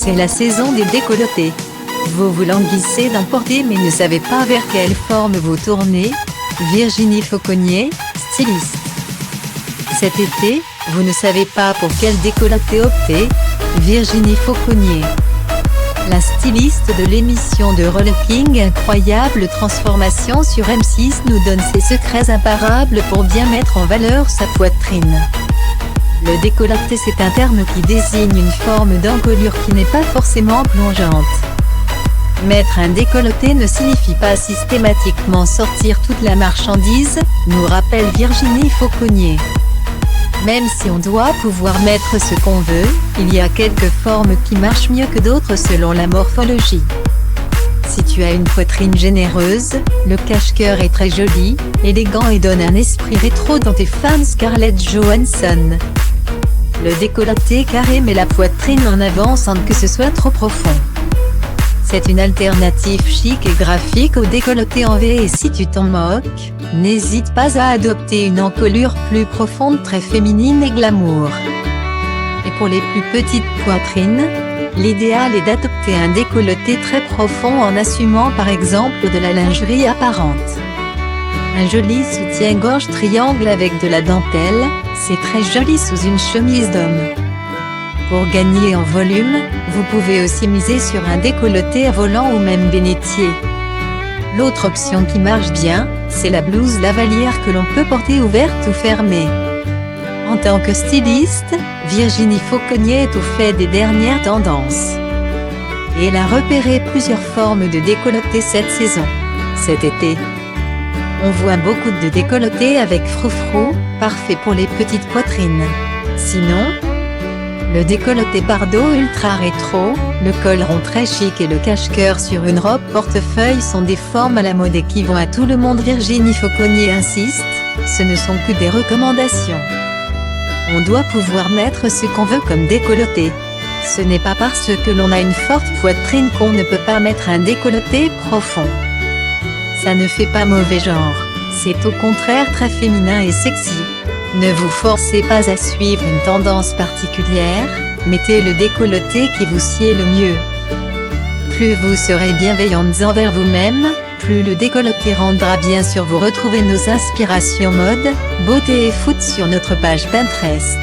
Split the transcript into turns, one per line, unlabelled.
C'est la saison des décolletés. Vous vous languissez d'en porter mais ne savez pas vers quelle forme vous tournez? Virginie Fauconnier, styliste. Cet été, vous ne savez pas pour quel décolleté opter? Virginie Fauconnier. La styliste de l'émission de Rolking Incroyable Transformation sur M6 nous donne ses secrets imparables pour bien mettre en valeur sa poitrine. Le décolleté, c'est un terme qui désigne une forme d'encolure qui n'est pas forcément plongeante. Mettre un décolleté ne signifie pas systématiquement sortir toute la marchandise, nous rappelle Virginie Fauconnier. Même si on doit pouvoir mettre ce qu'on veut, il y a quelques formes qui marchent mieux que d'autres selon la morphologie. Si tu as une poitrine généreuse, le cache-cœur est très joli, élégant et donne un esprit rétro dont est fan Scarlett Johansson. Le décolleté carré met la poitrine en avant sans que ce soit trop profond. C'est une alternative chic et graphique au décolleté en V, et si tu t'en moques, n'hésite pas à adopter une encolure plus profonde, très féminine et glamour. Et pour les plus petites poitrines, l'idéal est d'adopter un décolleté très profond en assumant par exemple de la lingerie apparente. Un joli soutien-gorge triangle avec de la dentelle, c'est très joli sous une chemise d'homme. Pour gagner en volume, vous pouvez aussi miser sur un décolleté à volant ou même bénetier. L'autre option qui marche bien, c'est la blouse lavalière que l'on peut porter ouverte ou fermée. En tant que styliste, Virginie Fauconnier est au fait des dernières tendances. Et elle a repéré plusieurs formes de décolleté cette saison. Cet été, on voit beaucoup de décolletés avec froufrou, parfait pour les petites poitrines. Sinon, le décolleté Bardot ultra rétro, le col rond très chic et le cache-cœur sur une robe portefeuille sont des formes à la mode et qui vont à tout le monde. Virginie Fauconnier insiste, ce ne sont que des recommandations. On doit pouvoir mettre ce qu'on veut comme décolleté. Ce n'est pas parce que l'on a une forte poitrine qu'on ne peut pas mettre un décolleté profond. Ça ne fait pas mauvais genre, c'est au contraire très féminin et sexy. Ne vous forcez pas à suivre une tendance particulière, mettez le décolleté qui vous sied le mieux. Plus vous serez bienveillantes envers vous-même, plus le décolleté rendra bien sûr. Vous retrouvez nos inspirations mode, beauté et foot sur notre page Pinterest.